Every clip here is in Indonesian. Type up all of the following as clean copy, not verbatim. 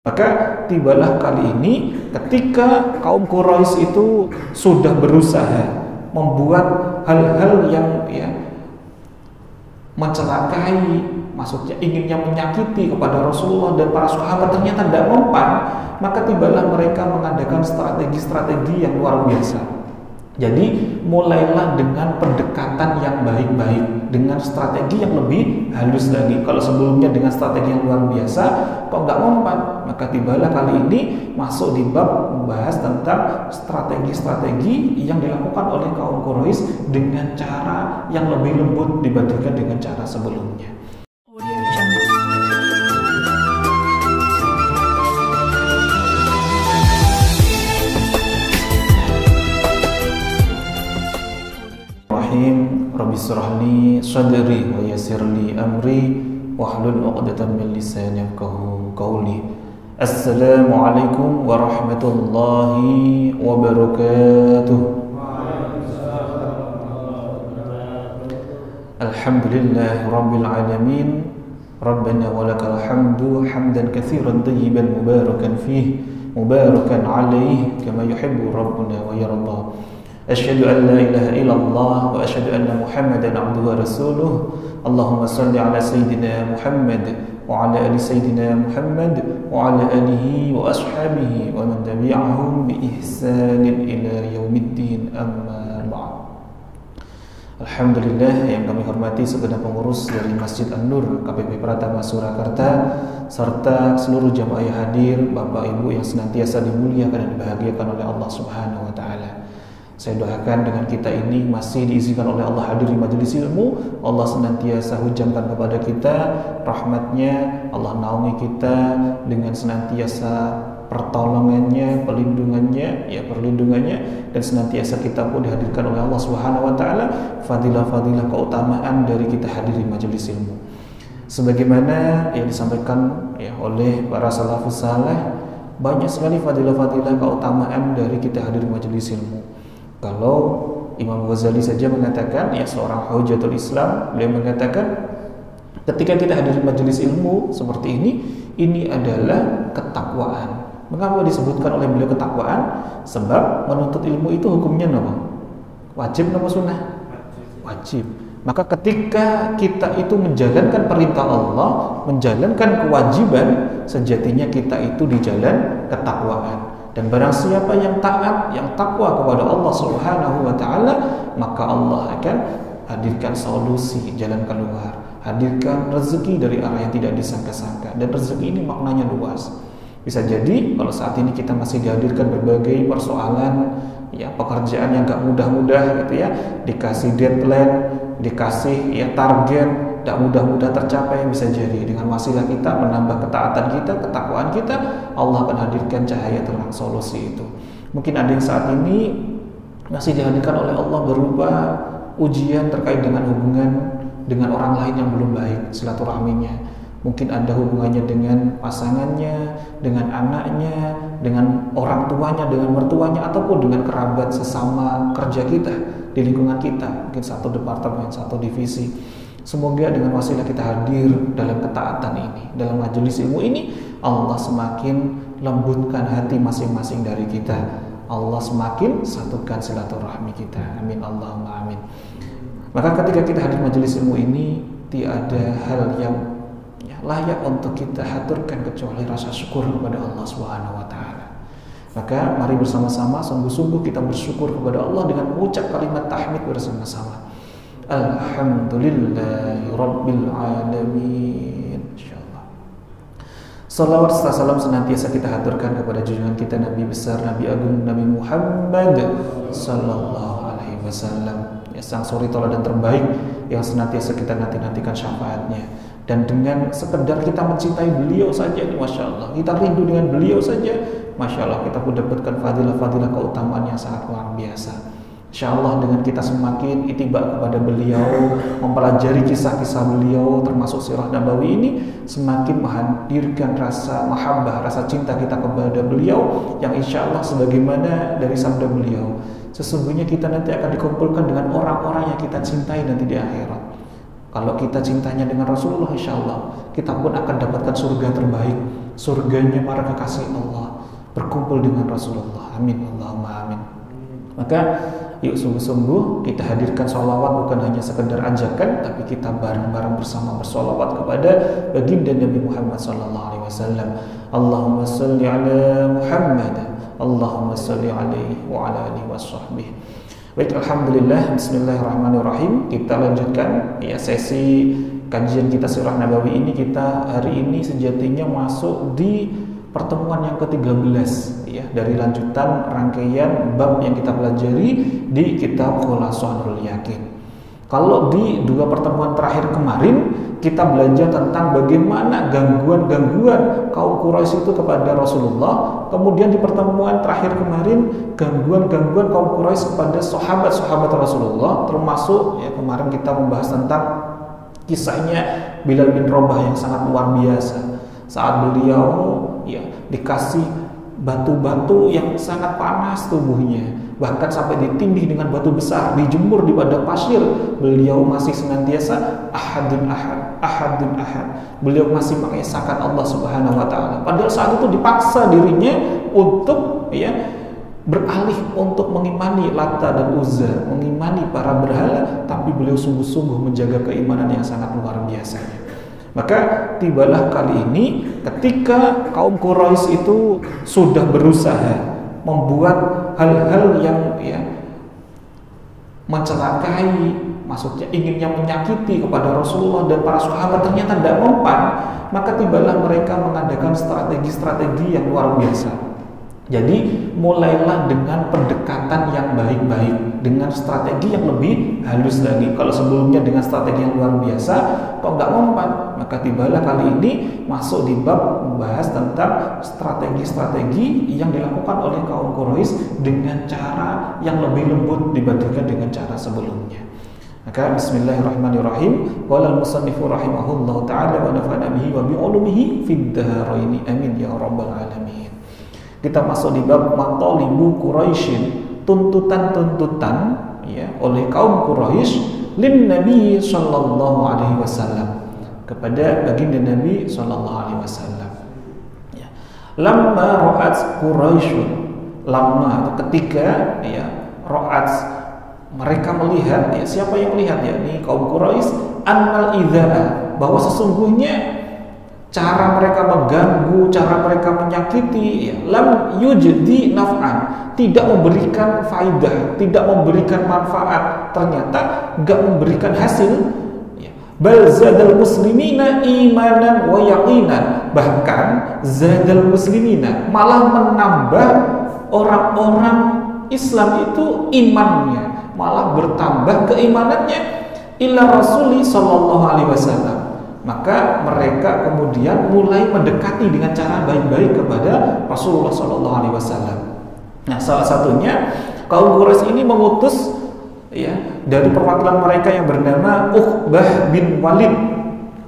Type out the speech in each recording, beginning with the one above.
Maka tibalah kali ini ketika kaum Quraisy itu sudah berusaha membuat hal-hal yang mencelakai, maksudnya inginnya menyakiti kepada Rasulullah dan para sahabat, ternyata tidak mempan. Maka tibalah mereka mengadakan strategi-strategi yang luar biasa. Jadi mulailah dengan pendekatan yang baik-baik, dengan strategi yang lebih halus lagi. Kalau sebelumnya dengan strategi yang luar biasa, kok nggak mempan, maka tibalah kali ini masuk di bab membahas tentang strategi-strategi yang dilakukan oleh kaum Quraisy dengan cara yang lebih lembut dibandingkan dengan cara sebelumnya. Rabbi shrah li sadri wa yassir li amri wahlul 'uqdatam min lisani yafqahu qawli. Assalamualaikum warahmatullahi wabarakatuh. Alhamdulillahi rabbil alamin. Rabbana walakal hamdu hamdan katsiran tayyiban mubarakan fihi mubarakan alaihi kama yuhibbu rabbuna wa yarda. Asyhadu an la ilaha illallah wa asyhadu anna Muhammadan abduhu wa rasuluh. Allahumma salli ala sayyidina Muhammad wa ala ali sayyidina Muhammad wa ala alihi wa ashabihi wa man tabi'ahum bi ihsanin ila yaumiddin, amma ba'd. Alhamdulillah yang kami hormati segenap pengurus dari Masjid An-Nur KPP Pratama Surakarta serta seluruh jamaah yang hadir, Bapak Ibu yang senantiasa dimuliakan dan dibahagiakan oleh Allah Subhanahu wa taala. Saya doakan dengan kita ini masih diizinkan oleh Allah hadir di majelis ilmu, Allah senantiasa hujamkan kepada kita rahmatnya, Allah naungi kita dengan senantiasa pertolongannya, perlindungannya, dan senantiasa kita pun dihadirkan oleh Allah Subhanahu wa taala fadilah-fadilah keutamaan dari kita hadir di majelis ilmu. Sebagaimana yang disampaikan oleh para salafus saleh, banyak sekali fadilah-fadilah keutamaan dari kita hadir di majelis ilmu. Kalau Imam Ghazali saja mengatakan, seorang hujatul Islam, beliau mengatakan ketika kita hadir di majelis ilmu seperti ini adalah ketakwaan. Mengapa disebutkan oleh beliau ketakwaan? Sebab menuntut ilmu itu hukumnya apa? Wajib atau sunnah? Wajib. Maka ketika kita itu menjalankan perintah Allah, menjalankan kewajiban, sejatinya kita itu di jalan ketakwaan. Dan barang siapa yang taat, yang takwa kepada Allah Subhanahu wa taala, maka Allah akan hadirkan solusi, jalan keluar, hadirkan rezeki dari arah yang tidak disangka-sangka. Dan rezeki ini maknanya luas. Bisa jadi kalau saat ini kita masih dihadirkan berbagai persoalan, pekerjaan yang gak mudah-mudah dikasih deadline, dikasih target, tidak mudah-mudah tercapai. Bisa jadi dengan wasilah kita menambah ketaatan kita, ketakwaan kita, Allah akan hadirkan cahaya terang solusi itu. Mungkin ada yang saat ini masih dihadirkan oleh Allah berupa ujian terkait dengan hubungan dengan orang lain yang belum baik silaturahminya. Mungkin ada hubungannya dengan pasangannya, dengan anaknya, dengan orang tuanya, dengan mertuanya, ataupun dengan kerabat sesama kerja kita di lingkungan kita, mungkin satu departemen, satu divisi. Semoga dengan wasilah kita hadir dalam ketaatan ini, dalam majelis ilmu ini, Allah semakin lembutkan hati masing-masing dari kita. Allah semakin satukan silaturahmi kita. Amin Allahumma amin. Maka ketika kita hadir majelis ilmu ini, tiada hal yang layak untuk kita haturkan kecuali rasa syukur kepada Allah Subhanahu wa taala. Maka mari bersama-sama sungguh-sungguh kita bersyukur kepada Allah dengan mengucap kalimat tahmid bersama-sama. Alhamdulillahi rabbil alamin. Insyaallah. Salawat serta salam senantiasa kita haturkan kepada junjungan kita Nabi besar, Nabi agung, Nabi Muhammad sallallahu alaihi wasallam, sang suri tauladan terbaik yang senantiasa kita nanti-nantikan syafaatnya. Dan dengan sekedar kita mencintai beliau saja, Masya Allah, kita rindu dengan beliau saja, Masya Allah, kita pun dapatkan fadilah-fadilah keutamaan yang sangat luar biasa. Insya Allah dengan kita semakin itibak kepada beliau, mempelajari kisah-kisah beliau, termasuk sirah Nabawi ini, semakin menghadirkan rasa mahabbah, rasa cinta kita kepada beliau, yang insya Allah sebagaimana dari sabda beliau, sesungguhnya kita nanti akan dikumpulkan dengan orang-orang yang kita cintai nanti di akhirat. Kalau kita cintanya dengan Rasulullah, insya Allah kita pun akan dapatkan surga terbaik. surganya para kekasih Allah, berkumpul dengan Rasulullah. Amin, Allahumma amin. Maka yuk sungguh-sungguh kita hadirkan sholawat bukan hanya sekedar ajakan, tapi kita bareng-bareng bersama bersholawat kepada baginda Nabi Muhammad SAW. Allahumma salli ala Muhammad, Allahumma salli alaihi wa ala alihi wa sahbihi. Baik, alhamdulillah, bismillahirrahmanirrahim. Kita lanjutkan ya sesi kajian kita Sirah Nabawi ini. Kita hari ini sejatinya masuk di pertemuan yang ke-13 ya, dari lanjutan rangkaian bab yang kita pelajari di kitab Khulasatul Nurul Yakin. Kalau di dua pertemuan terakhir kemarin kita belajar tentang bagaimana gangguan-gangguan kaum Quraisy itu kepada Rasulullah. Kemudian di pertemuan terakhir kemarin gangguan-gangguan kaum Quraisy kepada sahabat-sahabat Rasulullah, termasuk ya kemarin kita membahas tentang kisahnya Bilal bin Rabah yang sangat luar biasa. Saat beliau ya dikasih batu-batu yang sangat panas tubuhnya, bahkan sampai ditindih dengan batu besar, dijemur di padang pasir, beliau masih senantiasa ahadun ahad, ahadun ahad. Beliau masih mengesahkan Allah Subhanahu wa taala. Padahal saat itu dipaksa dirinya untuk ya beralih untuk mengimani Lata dan Uzza, mengimani para berhala, tapi beliau sungguh-sungguh menjaga keimanan yang sangat luar biasa. Maka tibalah kali ini ketika kaum Quraisy itu sudah berusaha membuat hal-hal yang ya mencelakai, maksudnya inginnya menyakiti kepada Rasulullah dan para sahabat, ternyata tidak mempan. Maka tibalah mereka mengadakan strategi-strategi yang luar biasa. Jadi mulailah dengan pendekatan yang baik-baik, dengan strategi yang lebih halus lagi. Kalau sebelumnya dengan strategi yang luar biasa kok nggak mempan, maka tibalah kali ini masuk di bab membahas tentang strategi-strategi yang dilakukan oleh kaum Quraisy dengan cara yang lebih lembut dibandingkan dengan cara sebelumnya. Maka bismillahirrahmanirrahim. Qala al-musannifu rahimahullahu taala wa nafa'ana bihi wa bi ulumihi fid dharaini amin ya rabbal alamin. Kita masuk di bab matalibu Quraisyin, tuntutan-tuntutan ya oleh kaum Quraisy lin Nabi sallallahu alaihi wasallam, kepada baginda Nabi sallallahu alaihi wasallam. Ya. Lamma ra'at Quraisy, lama ketika ya ra'at mereka melihat ya, siapa yang melihat ya ini kaum Quraisy, annal idza'a, bahwa sesungguhnya cara mereka mengganggu, cara mereka menyakiti ya, lam yujdi naf'an, tidak memberikan faidah, tidak memberikan manfaat, ternyata enggak memberikan hasil ya. Bal zadal muslimina imanan wa yaqinan, bahkan zadal muslimina, malah menambah orang-orang Islam itu imannya, malah bertambah keimanannya ila Rasuli sallallahu alaihi wasallam. Maka mereka kemudian mulai mendekati dengan cara baik-baik kepada Rasulullah SAW. Nah, salah satunya kaum Quraisy ini mengutus ya dari perwakilan mereka yang bernama Uqbah bin Walid.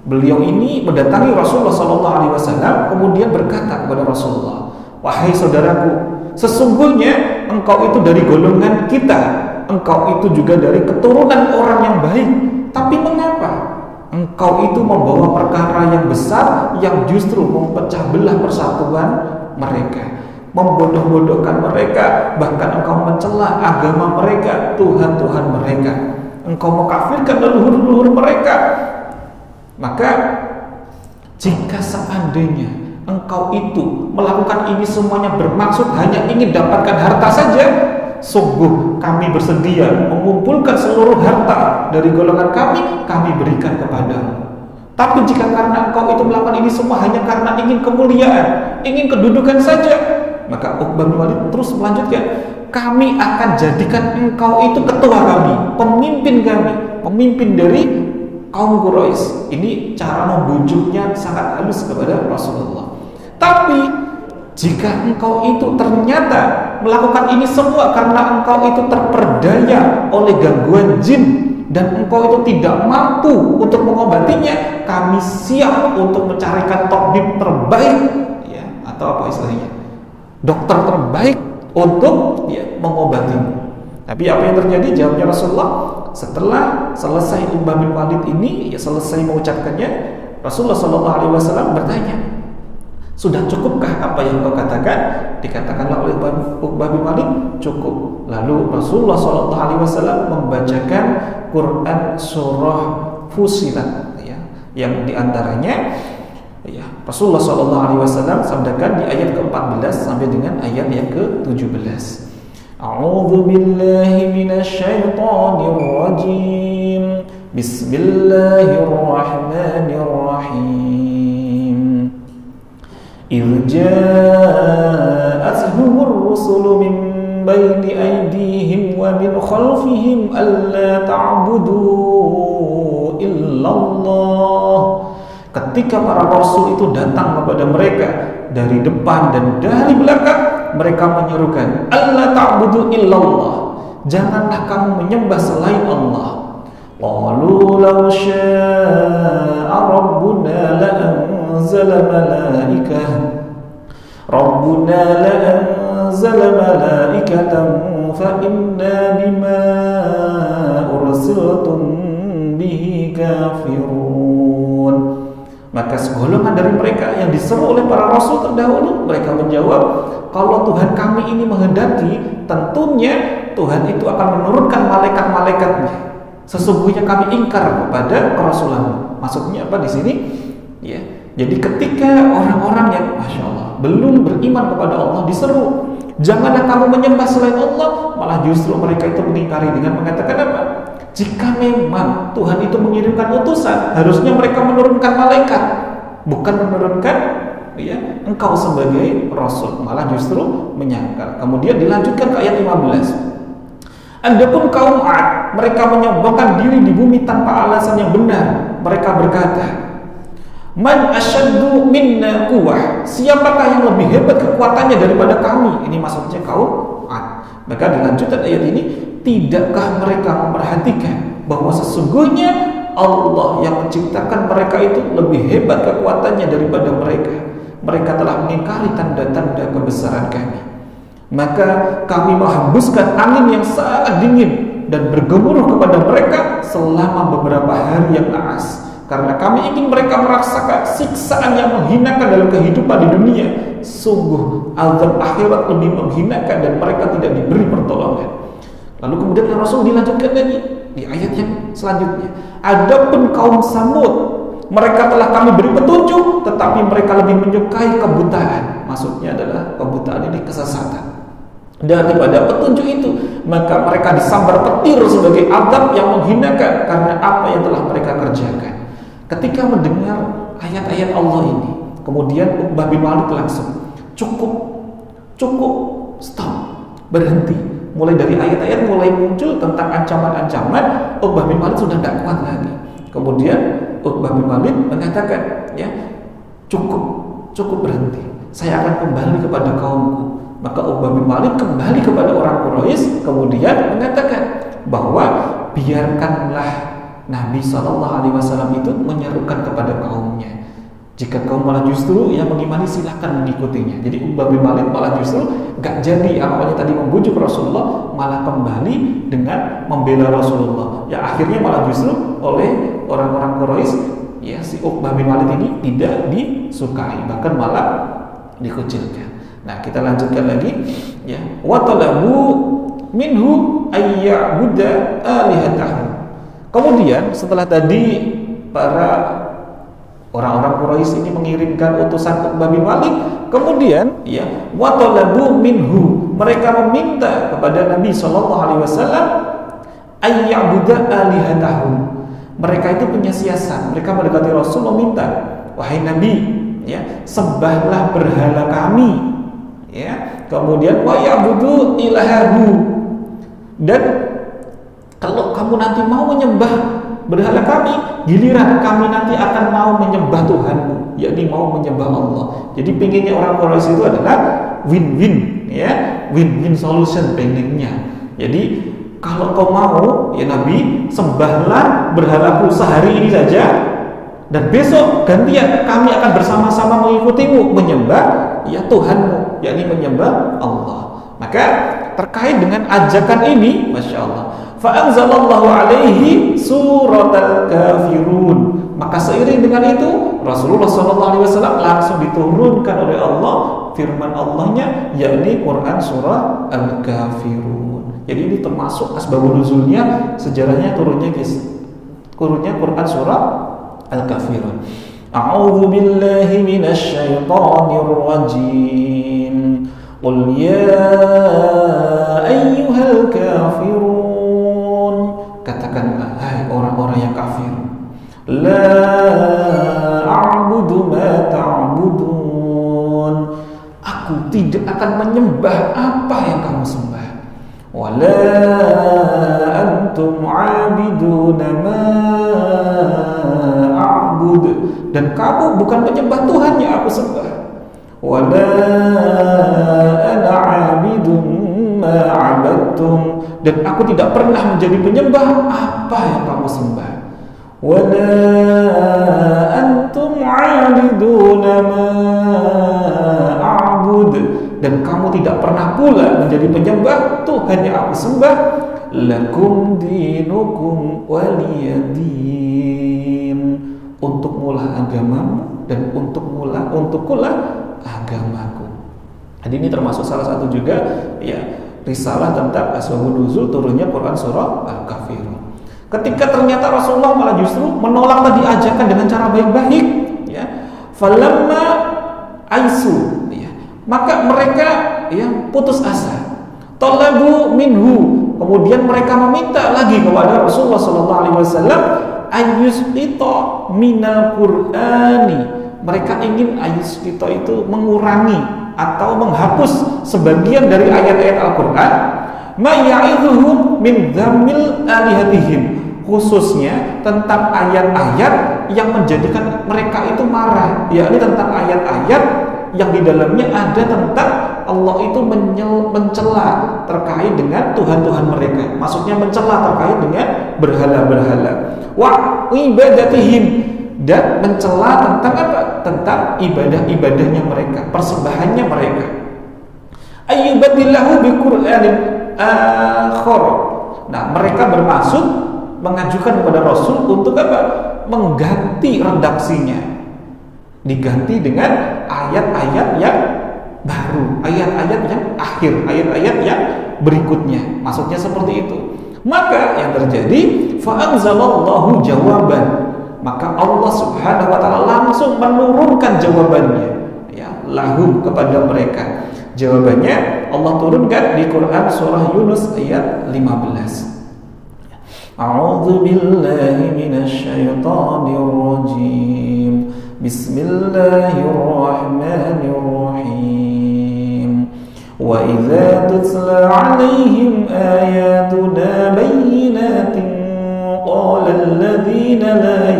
Beliau ini mendatangi Rasulullah SAW, kemudian berkata kepada Rasulullah, wahai saudaraku, sesungguhnya engkau itu dari golongan kita, engkau itu juga dari keturunan orang yang baik, tapi mengapa engkau itu membawa perkara yang besar yang justru memecah belah persatuan mereka, membodoh-bodohkan mereka, bahkan engkau mencela agama mereka, Tuhan-Tuhan mereka, engkau mengkafirkan leluhur-leluhur mereka. Maka jika seandainya engkau itu melakukan ini semuanya bermaksud hanya ingin dapatkan harta saja, sungguh kami bersedia mengumpulkan seluruh harta dari golongan kami berikan kepadamu. Tapi jika karena engkau itu melakukan ini semua hanya karena ingin kemuliaan, ingin kedudukan saja, maka Uqbah bin Walid terus melanjutkan, kami akan jadikan engkau itu ketua kami, pemimpin dari kaum Quraisy. Ini cara membujuknya sangat halus kepada Rasulullah. Tapi jika engkau itu ternyata melakukan ini semua karena engkau itu terperdaya oleh gangguan jin dan engkau itu tidak mampu untuk mengobatinya, kami siap untuk mencarikan tabib terbaik ya, atau apa istilahnya, dokter terbaik untuk ya, mengobatimu. Tapi apa yang terjadi? Jawabnya Rasulullah, setelah selesai Uqbah bin Walid ini ya selesai mengucapkannya, Rasulullah SAW bertanya, Sudah cukupkah apa yang kau katakan? Dikatakanlah oleh Uqbah bin Malik, cukup. Lalu Rasulullah SAW membacakan Quran surah Fussilat, ya, yang diantaranya, ya, Rasulullah SAW sabdakan di ayat ke-14 sampai dengan ayat yang ke-17. A'udzu billahi minasyaitonir rajim. Bismillahirrahmanirrahim. إذ جاءتهم الرسل من بين أيديهم ومن خلفهم ألا تعبدوا إلا الله. Ketika para rasul itu datang kepada mereka dari depan dan dari belakang, mereka menyerukan alla ta'budu illallah, janganlah kamu menyembah selain Allah. Qalu law syaa rabbuna la'anzala malaikatan fa inna bima ursiltum bihi kafirun. Maka segolongan dari mereka yang diseru oleh para rasul terdahulu, mereka menjawab, kalau Tuhan kami ini menghendaki, tentunya Tuhan itu akan menurunkan malaikat-malaikatnya. Sesungguhnya kami ingkar kepada kerasulanmu. Maksudnya apa di sini? Ya, jadi ketika orang-orang yang Masya Allah belum beriman kepada Allah diseru, janganlah kamu menyembah selain Allah, malah justru mereka itu mengingkari dengan mengatakan apa? Jika memang Tuhan itu mengirimkan utusan, harusnya mereka menurunkan malaikat, bukan menurunkan, ya, engkau sebagai rasul, malah justru menyangkal. Kemudian dilanjutkan ke ayat 15. Adapun kaum 'Ad, mereka menyombongkan diri di bumi tanpa alasan yang benar. Mereka berkata, Man asyaddu minna quwwah, siapakah yang lebih hebat kekuatannya daripada kami? Ini maksudnya kaum 'Ad. Maka dilanjutkan ayat ini, tidakkah mereka memperhatikan bahwa sesungguhnya Allah yang menciptakan mereka itu lebih hebat kekuatannya daripada mereka. Mereka telah mengingkari tanda-tanda kebesaran kami. Maka kami menghembuskan angin yang sangat dingin dan bergemuruh kepada mereka selama beberapa hari yang naas, karena kami ingin mereka merasakan siksaan yang menghinakan dalam kehidupan di dunia. Sungguh azab akhirat lebih menghinakan dan mereka tidak diberi pertolongan. Lalu kemudian Rasul dilanjutkan lagi di ayat yang selanjutnya. Adapun kaum Samud, mereka telah kami beri petunjuk, tetapi mereka lebih menyukai kebutaan. Maksudnya adalah kebutaan ini kesesatan daripada petunjuk itu. Maka mereka disambar petir sebagai azab yang menghinakan karena apa yang telah mereka kerjakan. Ketika mendengar ayat-ayat Allah ini, kemudian Uqbah bin Malik langsung cukup, stop, berhenti. Mulai dari ayat-ayat mulai muncul tentang ancaman-ancaman, Uqbah bin Malik sudah tidak kuat lagi. Kemudian Uqbah bin Malik mengatakan, ya, cukup berhenti. Saya akan kembali kepada kaumku. Maka Uqbah bin Malik kembali kepada orang Quraisy, kemudian mengatakan bahwa biarkanlah Nabi SAW itu menyerukan kepada kaumnya. Jika kaum malah justru yang mengimani, silahkan mengikutinya. Jadi Uqbah bin Malik malah justru gak jadi awalnya tadi membujuk Rasulullah, malah kembali dengan membela Rasulullah. Ya akhirnya malah justru oleh orang-orang Quraisy, ya, si Uqbah bin Malik ini tidak disukai, bahkan malah dikucilkan. Nah, kita lanjutkan lagi, ya. Wa talabu minhu ayya'buda alihatahum. Kemudian setelah tadi para orang-orang Quraisy ini mengirimkan utusan Uqbah bin Malik, kemudian, ya, wa talabu minhu, mereka meminta kepada Nabi SAW ayya'buda alihatahum. Mereka itu punya siasat. Mereka mendekati Rasul meminta, wahai Nabi, ya, sembahlah berhala kami. Ya, kemudian wa ya'budu ilahahu, dan kalau kamu nanti mau menyembah berhala kami, giliran kami nanti akan mau menyembah Tuhanmu, yakni mau menyembah Allah. Jadi pinginnya orang Quraisy itu adalah win-win, ya, win-win solution pengennya. Jadi kalau kau mau, ya Nabi, sembahlah berhalaku sehari ini saja, dan besok gantian kami akan bersama-sama mengikutimu menyembah, ya, Tuhanmu, yakni menyembah Allah. Maka terkait dengan ajakan ini, Masya Allah, fa'anzalallahu alaihi suratal kafirun, maka seiring dengan itu Rasulullah SAW langsung diturunkan oleh Allah firman Allahnya, yakni Quran surah Al-Kafirun. Jadi ini termasuk asbabun nuzulnya, sejarahnya turunnya Quran surah Al-Kafirun. A'udzu billahi minasy syaithanir rajim. Qul ya ayyuhal kafirun. Katakanlah, hai orang-orang yang kafir. La a'budu ma ta'budun. Aku tidak akan menyembah apa yang kamu sembah. Wala antum 'abiduna ma a'bud. Dan kamu bukan penyembah Tuhan yang aku sembah. Wala ana 'abidun ma 'abadtum. Dan aku tidak pernah menjadi penyembah apa yang kamu sembah. Wala antum 'abiduna ma a'bud. Dan kamu tidak pernah pula menjadi penyembah Tuhan yang aku sembah. Lakum dinukum waliyadin. Untuk mula agamamu dan untuk pula agamaku. Jadi ini termasuk salah satu juga ya risalah tentang asbabun nuzul turunnya Quran surah Al-Kafirun. Ketika ternyata Rasulullah malah justru menolak tadi ajakan dengan cara baik-baik, ya, falamma aisu, ya, maka mereka ya putus asa. Talabu minhu, kemudian mereka meminta lagi kepada Rasulullah SAW ayyusqita minal Qur'ani. Mereka ingin ayyusqita itu mengurangi atau menghapus sebagian dari ayat-ayat Al-Qur'an, ma ya'idhuhum min dhammil alihatihim, khususnya tentang ayat-ayat yang menjadikan mereka itu marah, yakni tentang ayat-ayat yang di dalamnya ada tentang Allah itu mencela terkait dengan Tuhan-Tuhan mereka. Maksudnya mencela terkait dengan berhala-berhala. Wa ibadatihim, dan mencela tentang apa? Tentang ibadah-ibadahnya mereka, persembahannya mereka. Ayyubadillahu biqur'anin akhar. Nah, mereka bermaksud mengajukan kepada Rasul untuk apa? Mengganti redaksinya, diganti dengan ayat-ayat yang baru, ayat-ayat yang akhir, ayat-ayat yang berikutnya. Maksudnya seperti itu. Maka yang terjadi, fa'anzalallahu jawaban. Maka Allah Subhanahu wa taala langsung menurunkan jawabannya, ya, lahum kepada mereka. Jawabannya Allah turunkan di Quran surah Yunus ayat 15. A'udzu billahi minasy syaithanir rajim. Bismillahirrahmanirrahim. Wa idza tutla 'alaihim ayatuna bayyinatin qala alladhina la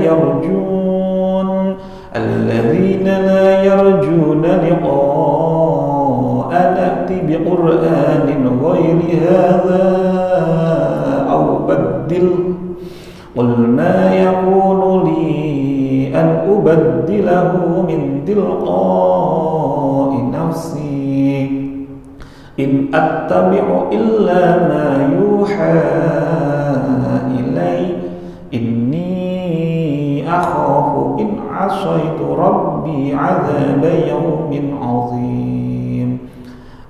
yarjuna liqa'ana ati biqur'anin ghairi hadza aw baddil qul ma yakunu li an ubaddilahu min tilqa'i nafsi in attabi'u illa ma yuha ilai inni akhafu in asaitu rabbi 'adzaba yaumin 'adzim.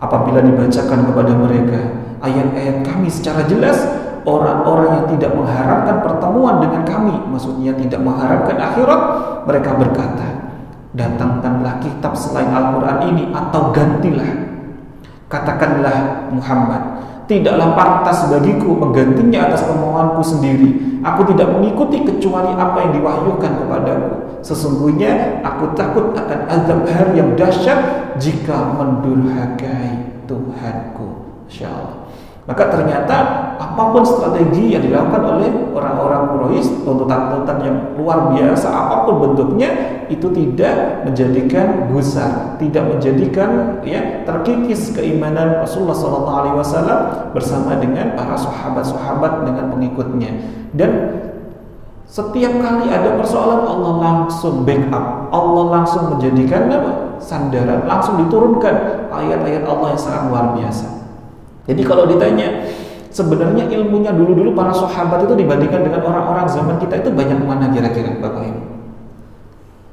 Apabila dibacakan kepada mereka ayat-ayat kami secara jelas, orang-orang yang tidak mengharapkan pertemuan dengan kami, maksudnya tidak mengharapkan akhirat, mereka berkata, datangkanlah kitab selain Al-Quran ini atau gantilah. Katakanlah Muhammad, tidaklah pantas bagiku menggantinya atas kemauanku sendiri. Aku tidak mengikuti kecuali apa yang diwahyukan kepadaku. Sesungguhnya aku takut akan azab hari yang dahsyat jika mendurhakai Tuhanku. Insyaallah. Maka ternyata apapun strategi yang dilakukan oleh orang-orang Quraisy, tuntutan-tuntutan yang luar biasa apapun bentuknya, itu tidak menjadikan gusar, tidak menjadikan ya terkikis keimanan Rasulullah SAW bersama dengan para sahabat-sahabat dengan pengikutnya. Dan setiap kali ada persoalan, Allah langsung backup, Allah langsung menjadikan sandaran, langsung diturunkan ayat-ayat Allah yang sangat luar biasa. Jadi kalau ditanya sebenarnya ilmunya dulu-dulu para sahabat itu dibandingkan dengan orang-orang zaman kita itu banyak mana kira-kira Bapak Ibu?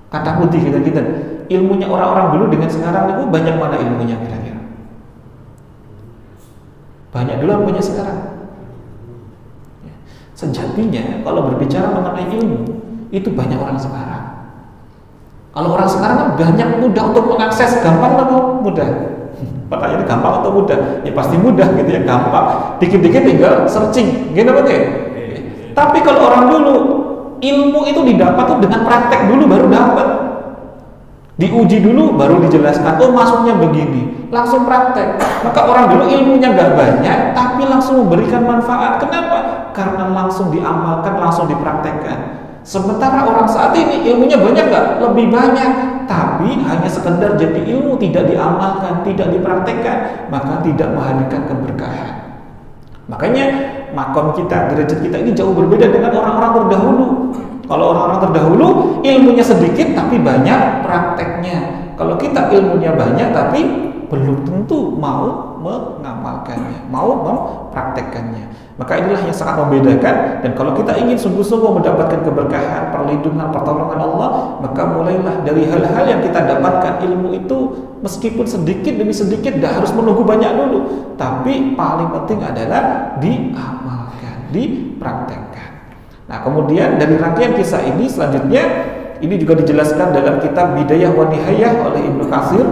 Kata putih kita. Ilmunya orang-orang dulu dengan sekarang itu banyak mana ilmunya kira-kira? Banyak dulu ilmunya sekarang. Sejatinya kalau berbicara mengenai ilmu itu banyak orang sekarang. Kalau orang sekarang kan banyak mudah untuk mengakses, gampang atau mudah? Pertanyaannya gampang atau mudah? Ya pasti mudah gitu ya, gampang. Dikit-dikit tinggal searching, gitu kan ya? Tapi kalau orang dulu ilmu itu didapat tuh dengan praktek dulu baru dapat. Diuji dulu baru dijelaskan, oh maksudnya begini, langsung praktek. Maka orang dulu ilmunya nggak banyak tapi langsung memberikan manfaat. Kenapa? Karena langsung diamalkan, langsung dipraktekkan. Sementara orang saat ini ilmunya banyak nggak? Lebih banyak, tapi hanya sekedar jadi ilmu, tidak diamalkan, tidak dipraktekkan, maka tidak menghadirkan keberkahan. Makanya makom kita, derajat kita ini jauh berbeda dengan orang-orang terdahulu. Kalau orang-orang terdahulu ilmunya sedikit tapi banyak prakteknya. Kalau kita ilmunya banyak tapi belum tentu mau mengamalkannya, mau mempraktekkannya. Maka inilah yang sangat membedakan. Dan kalau kita ingin sungguh-sungguh mendapatkan keberkahan, perlindungan, pertolongan Allah, maka mulailah dari hal-hal yang kita dapatkan. Ilmu itu meskipun sedikit demi sedikit, tidak harus menunggu banyak dulu, tapi paling penting adalah diamalkan, dipraktekkan. Nah, kemudian dari rangkaian kisah ini selanjutnya ini juga dijelaskan dalam kitab Bidayah wa Nihayah oleh Ibnu Katsir,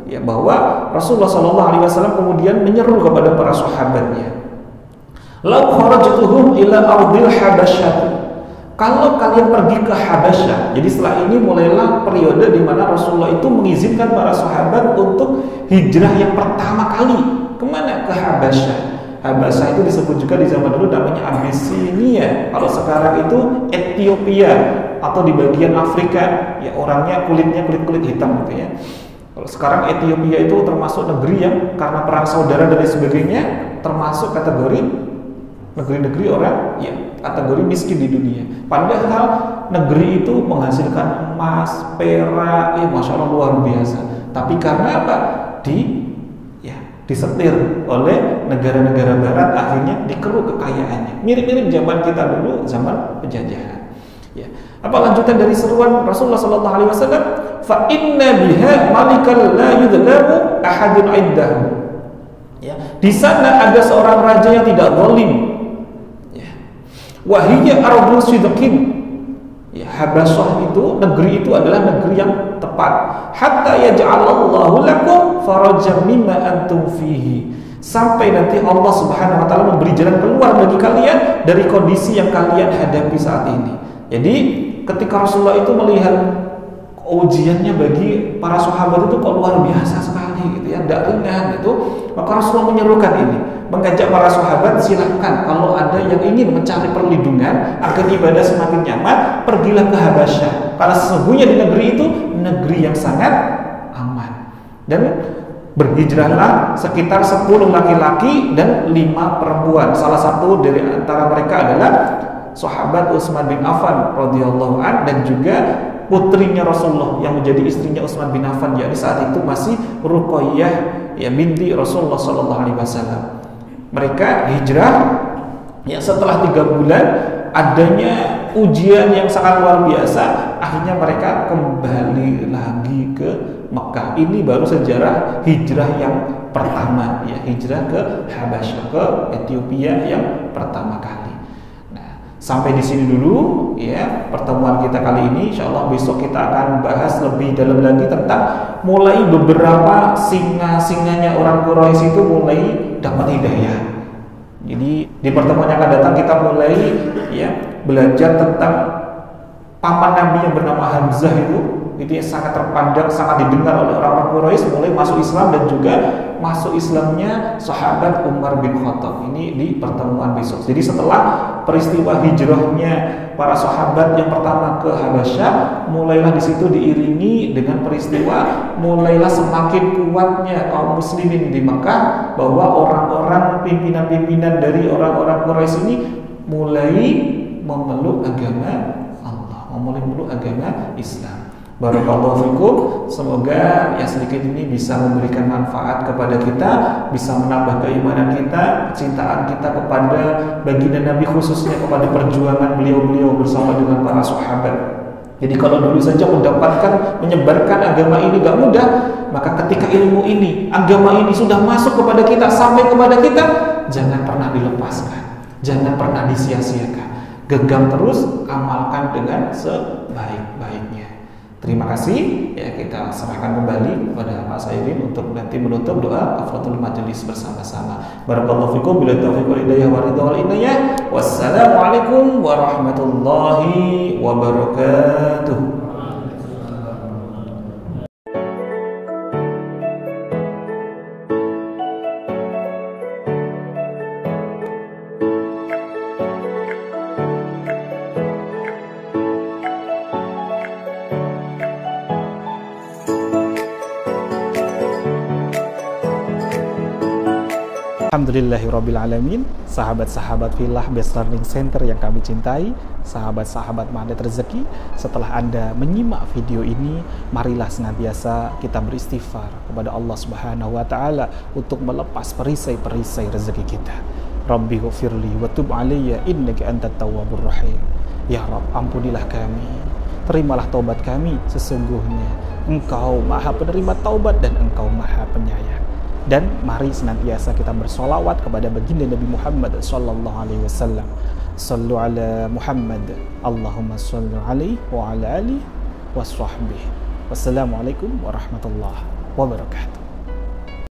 ya, bahwa Rasulullah SAW kemudian menyeru kepada para sahabatnya, "Lau kharajtuhum ila ardil Habasyah." Kalau kalian pergi ke Habasyah. Jadi setelah ini mulailah periode di mana Rasulullah itu mengizinkan para sahabat untuk hijrah yang pertama kali. Kemana? Ke Habasyah. Habasyah itu disebut juga di zaman dulu namanya Abyssinia. Kalau sekarang itu Ethiopia atau di bagian Afrika, ya orangnya kulitnya kulit hitam gitu ya. Kalau sekarang Ethiopia itu termasuk negeri yang karena perang saudara dan sebagainya termasuk kategori negeri-negeri orang ya kategori miskin di dunia. Padahal negeri itu menghasilkan emas, perak, masya Allah luar biasa. Tapi karena apa? Disetir oleh negara-negara barat, akhirnya dikeruk kekayaannya. Mirip-mirip zaman kita dulu, zaman penjajahan. Ya. Apa lanjutan dari seruan Rasulullah SAW? Fa inna biha malikal la yudlamu ahadun iddahu. Ya. Di sana ada seorang raja yang tidak zalim. Ya. Wa hiya ardul sidqin. Ya, Habasyah itu, negeri itu adalah negeri yang tepat. Hatta yaj'alallahu lakum farajan mimma antum fihi. Sampai nanti Allah Subhanahu wa taala memberi jalan keluar bagi kalian dari kondisi yang kalian hadapi saat ini. Jadi, ketika Rasulullah itu melihat ujiannya bagi para sahabat itu kok luar biasa sekali gitu ya, tidak ringan itu, maka Rasulullah menyerukan ini, mengajak para sahabat, silahkan kalau ada yang ingin mencari perlindungan agar ibadah semakin nyaman, pergilah ke Habasyah, karena sesungguhnya di negeri itu negeri yang sangat aman. Dan berhijrahlah sekitar 10 laki-laki dan 5 perempuan. Salah satu dari antara mereka adalah sahabat Utsman bin Affan radhiyallahu an, dan juga putrinya Rasulullah yang menjadi istrinya Utsman bin Affan, yakni saat itu masih Ruqayyah ya binti Rasulullah sallallahu alaihi wasallam. Mereka hijrah ya setelah 3 bulan adanya ujian yang sangat luar biasa, akhirnya mereka kembali lagi ke Mekah. Ini baru sejarah hijrah yang pertama, ya hijrah ke Habasyah, ke Ethiopia yang pertama kali. Sampai di sini dulu ya pertemuan kita kali ini. Insyaallah besok kita akan bahas lebih dalam lagi tentang mulai beberapa singa-singanya orang Quraisy itu mulai dapat hidayah. Jadi di pertemuan yang akan datang kita mulai ya belajar tentang paman Nabi yang bernama Hamzah itu yang sangat terpandang, sangat didengar oleh orang-orang Quraisy, mulai masuk Islam, dan juga masuk Islamnya sahabat Umar bin Khattab. Ini di pertemuan besok. Jadi setelah peristiwa hijrahnya para sahabat yang pertama ke Habasyah, mulailah di situ diiringi dengan peristiwa mulailah semakin kuatnya kaum muslimin di Mekah, bahwa orang-orang pimpinan-pimpinan dari orang-orang Quraisy ini mulai memeluk agama Allah, mulai memeluk agama Islam. Barakallahu fikum. Semoga yang sedikit ini bisa memberikan manfaat kepada kita, bisa menambah keimanan kita, kecintaan kita kepada baginda Nabi, khususnya kepada perjuangan beliau-beliau bersama dengan para sahabat Jadi kalau dulu saja menyebarkan agama ini gak mudah, maka ketika ilmu ini, agama ini sudah masuk kepada kita, sampai kepada kita, jangan pernah dilepaskan, jangan pernah disia-siakan. Genggam terus, amalkan dengan sebaik-baiknya. Terima kasih. Ya, kita serahkan kembali kepada Pak Sairin untuk nanti menutup doa kafaratul majelis bersama-sama. Barakallahu fikum, bila taufiq wal hidayah wa ridha wal inayah. Wassalamualaikum warahmatullahi wabarakatuh. Alhamdulillahirrabbilalamin. Sahabat-sahabat Filah Best Learning Center yang kami cintai, sahabat-sahabat Magnet Rezeki, setelah Anda menyimak video ini, marilah senantiasa kita beristighfar kepada Allah Subhanahu wa Ta'ala untuk melepas perisai-perisai rezeki kita. Rabbi ghafirli wa tub alayya innaka antat tawwabur rahim. Ya Rabb, ampunilah kami, terimalah taubat kami, sesungguhnya Engkau Maha Penerima taubat dan Engkau Maha Penyayang. Dan mari senantiasa kita bersolawat kepada baginda Nabi Muhammad sallallahu alaihi wasallam. Sallu ala Muhammad, Allahumma salli alaihi wa ala alihi wa sahbihi. Wassalamualaikum warahmatullahi wabarakatuh.